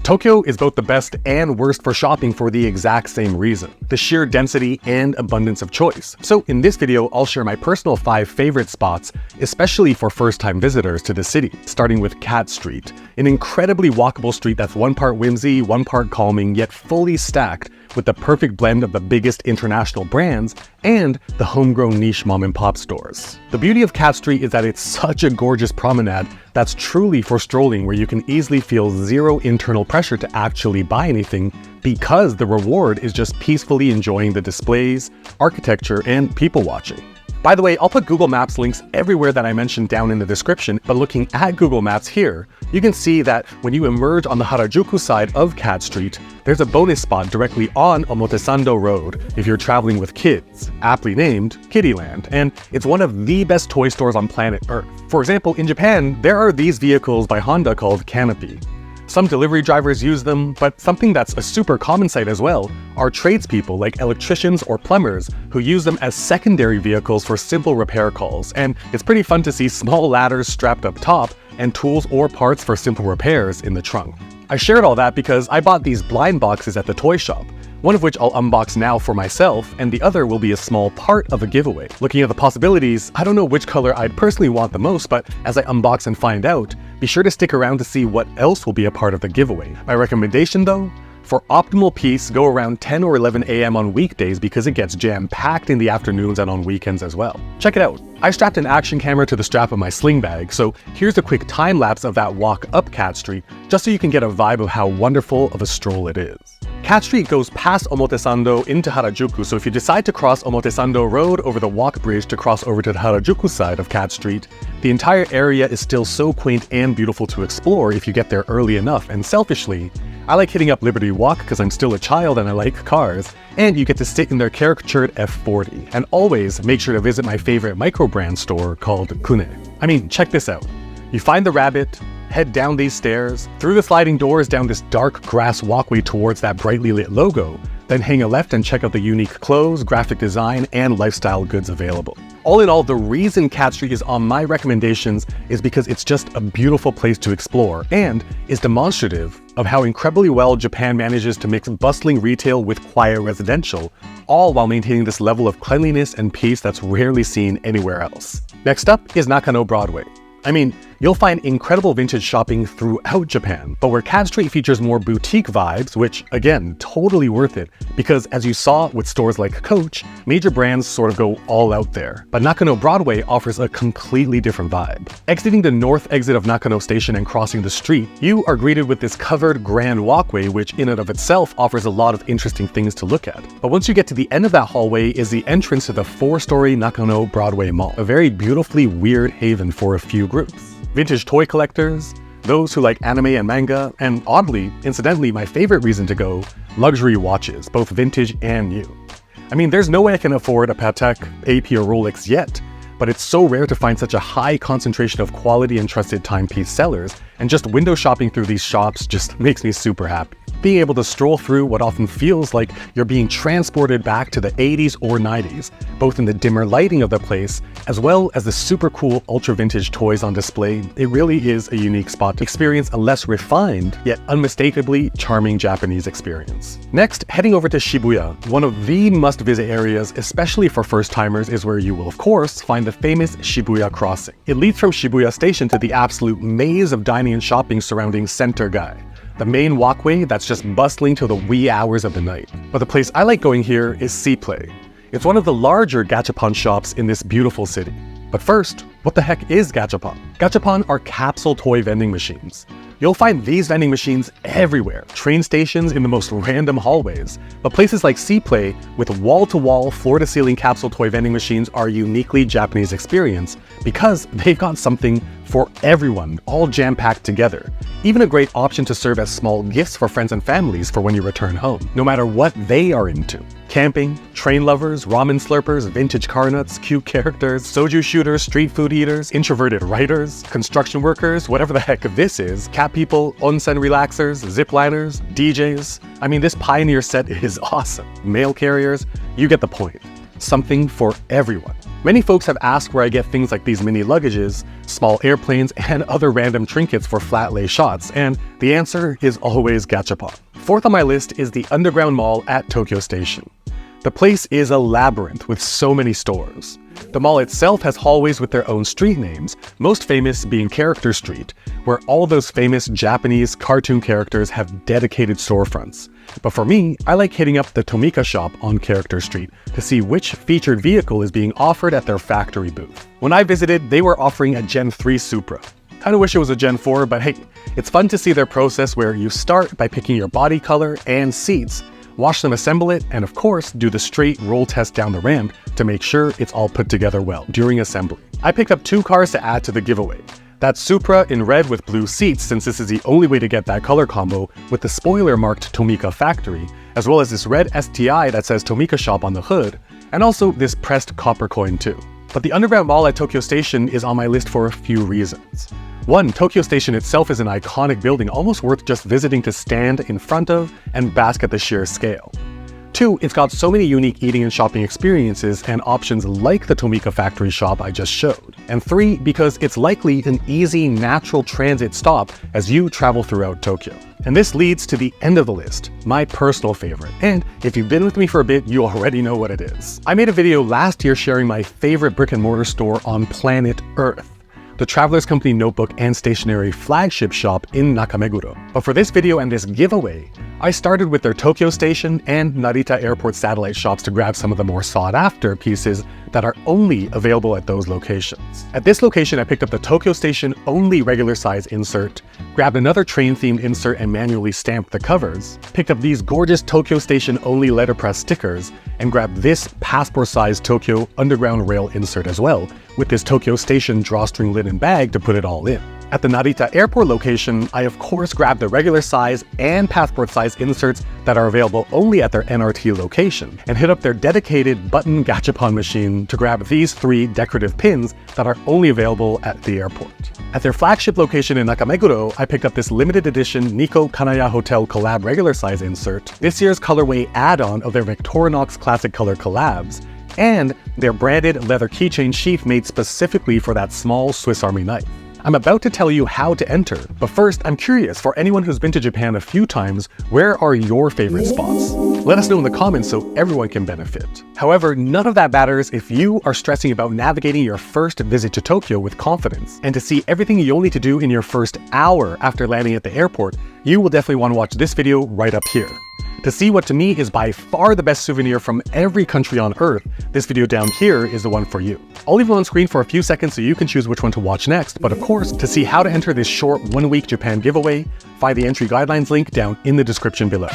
Tokyo is both the best and worst for shopping for the exact same reason, the sheer density and abundance of choice. So in this video, I'll share my personal 5 favorite spots, especially for first-time visitors to the city, starting with Cat Street, an incredibly walkable street that's one part whimsy, one part calming, yet fully stacked with the perfect blend of the biggest international brands and the homegrown niche mom-and-pop stores. The beauty of Cat Street is that it's such a gorgeous promenade that's truly for strolling, where you can easily feel zero internal pressure to actually buy anything, because the reward is just peacefully enjoying the displays, architecture, and people watching. By the way, I'll put Google Maps links everywhere that I mentioned down in the description, but looking at Google Maps here, you can see that when you emerge on the Harajuku side of Cat Street, there's a bonus spot directly on Omotesando Road if you're traveling with kids, aptly named Kiddyland, and it's one of the best toy stores on planet Earth. For example, in Japan, there are these vehicles by Honda called Canopy. Some delivery drivers use them, but something that's a super common sight as well are tradespeople like electricians or plumbers who use them as secondary vehicles for simple repair calls, and it's pretty fun to see small ladders strapped up top and tools or parts for simple repairs in the trunk. I shared all that because I bought these blind boxes at the toy shop, one of which I'll unbox now for myself, and the other will be a small part of a giveaway. Looking at the possibilities, I don't know which color I'd personally want the most, but as I unbox and find out, be sure to stick around to see what else will be a part of the giveaway. My recommendation though? For optimal peace, go around 10 or 11 a.m. on weekdays because it gets jam-packed in the afternoons and on weekends as well. Check it out. I strapped an action camera to the strap of my sling bag, so here's a quick time-lapse of that walk up Cat Street, just so you can get a vibe of how wonderful of a stroll it is. Cat Street goes past Omotesando into Harajuku, so if you decide to cross Omotesando Road over the walk bridge to cross over to the Harajuku side of Cat Street, the entire area is still so quaint and beautiful to explore if you get there early enough, and selfishly, I like hitting up Liberty Walk because I'm still a child and I like cars, and you get to sit in their caricatured F40. And always make sure to visit my favorite micro-brand store called Cune. I mean, check this out. You find the rabbit, head down these stairs, through the sliding doors down this dark grass walkway towards that brightly lit logo, then hang a left and check out the unique clothes, graphic design, and lifestyle goods available. All in all, the reason Cat Street is on my recommendations is because it's just a beautiful place to explore and is demonstrative of how incredibly well Japan manages to mix bustling retail with quiet residential, all while maintaining this level of cleanliness and peace that's rarely seen anywhere else. Next up is Nakano Broadway. I mean, you'll find incredible vintage shopping throughout Japan, but where Cat Street features more boutique vibes, which again, totally worth it, because as you saw with stores like Coach, major brands sort of go all out there. But Nakano Broadway offers a completely different vibe. Exiting the north exit of Nakano Station and crossing the street, you are greeted with this covered grand walkway, which in and of itself offers a lot of interesting things to look at. But once you get to the end of that hallway is the entrance to the 4-story Nakano Broadway Mall, a very beautifully weird haven for a few groups. Vintage toy collectors, those who like anime and manga, and oddly, incidentally, my favorite reason to go, luxury watches, both vintage and new. I mean, there's no way I can afford a Patek, AP, or Rolex yet, but it's so rare to find such a high concentration of quality and trusted timepiece sellers, and just window shopping through these shops just makes me super happy. Being able to stroll through what often feels like you're being transported back to the 80s or 90s, both in the dimmer lighting of the place, as well as the super cool ultra vintage toys on display, it really is a unique spot to experience a less refined, yet unmistakably charming Japanese experience. Next, heading over to Shibuya, one of the must-visit areas, especially for first-timers, is where you will of course find the famous Shibuya crossing. It leads from Shibuya Station to the absolute maze of dining and shopping surrounding Center Gai, the main walkway that's just bustling till the wee hours of the night. But the place I like going here is C-Pla. It's one of the larger Gachapon shops in this beautiful city. But first, what the heck is Gachapon? Gachapon are capsule toy vending machines. You'll find these vending machines everywhere, train stations in the most random hallways, but places like C-Pla with wall-to-wall, floor-to-ceiling capsule toy vending machines are a uniquely Japanese experience because they've got something for everyone, all jam-packed together. Even a great option to serve as small gifts for friends and families for when you return home, no matter what they are into. Camping, train lovers, ramen slurpers, vintage car nuts, cute characters, soju shooters, street food eaters, introverted writers, construction workers, whatever the heck this is, cat people, onsen relaxers, zipliners, DJs. I mean, this pioneer set is awesome. Mail carriers, you get the point. Something for everyone. Many folks have asked where I get things like these mini luggages, small airplanes, and other random trinkets for flat lay shots, and the answer is always Gachapon. Fourth on my list is the underground mall at Tokyo Station. The place is a labyrinth with so many stores. The mall itself has hallways with their own street names, most famous being Character Street, where all those famous Japanese cartoon characters have dedicated storefronts. But for me, I like hitting up the Tomika shop on Character Street to see which featured vehicle is being offered at their factory booth. When I visited, they were offering a Gen 3 Supra. Kinda wish it was a Gen 4, but hey, it's fun to see their process where you start by picking your body color and seats, watch them assemble it, and of course, do the straight roll test down the ramp to make sure it's all put together well during assembly. I picked up 2 cars to add to the giveaway. That Supra in red with blue seats, since this is the only way to get that color combo, with the spoiler marked Tomika Factory, as well as this red STI that says Tomika Shop on the hood, and also this pressed copper coin too. But the underground mall at Tokyo Station is on my list for a few reasons. 1, Tokyo Station itself is an iconic building almost worth just visiting to stand in front of and bask at the sheer scale. 2, it's got so many unique eating and shopping experiences and options like the Tomika Factory shop I just showed. And 3, because it's likely an easy, natural transit stop as you travel throughout Tokyo. And this leads to the end of the list, my personal favorite. And if you've been with me for a bit, you already know what it is. I made a video last year sharing my favorite brick and mortar store on planet Earth, the Traveler's Company notebook and stationery flagship shop in Nakameguro. But for this video and this giveaway, I started with their Tokyo Station and Narita Airport satellite shops to grab some of the more sought-after pieces that are only available at those locations. At this location, I picked up the Tokyo Station only regular size insert, grabbed another train-themed insert and manually stamped the covers, picked up these gorgeous Tokyo Station only letterpress stickers, and grabbed this passport-sized Tokyo Underground Rail insert as well, with this Tokyo Station drawstring linen bag to put it all in. At the Narita Airport location, I of course grabbed the regular size and passport size inserts that are available only at their NRT location, and hit up their dedicated button Gachapon machine to grab these 3 decorative pins that are only available at the airport. At their flagship location in Nakameguro, I picked up this limited edition Nikko Kanaya Hotel collab regular size insert, this year's colorway add-on of their Victorinox classic color collabs, and their branded leather keychain sheath made specifically for that small Swiss Army knife. I'm about to tell you how to enter, but first, I'm curious, for anyone who's been to Japan a few times, where are your favorite spots? Let us know in the comments so everyone can benefit. However, none of that matters if you are stressing about navigating your first visit to Tokyo with confidence. And to see everything you'll need to do in your first hour after landing at the airport, you will definitely want to watch this video right up here. To see what to me is by far the best souvenir from every country on Earth, this video down here is the one for you. I'll leave it on screen for a few seconds so you can choose which one to watch next, but of course, to see how to enter this short 1-week Japan giveaway, find the entry guidelines link down in the description below.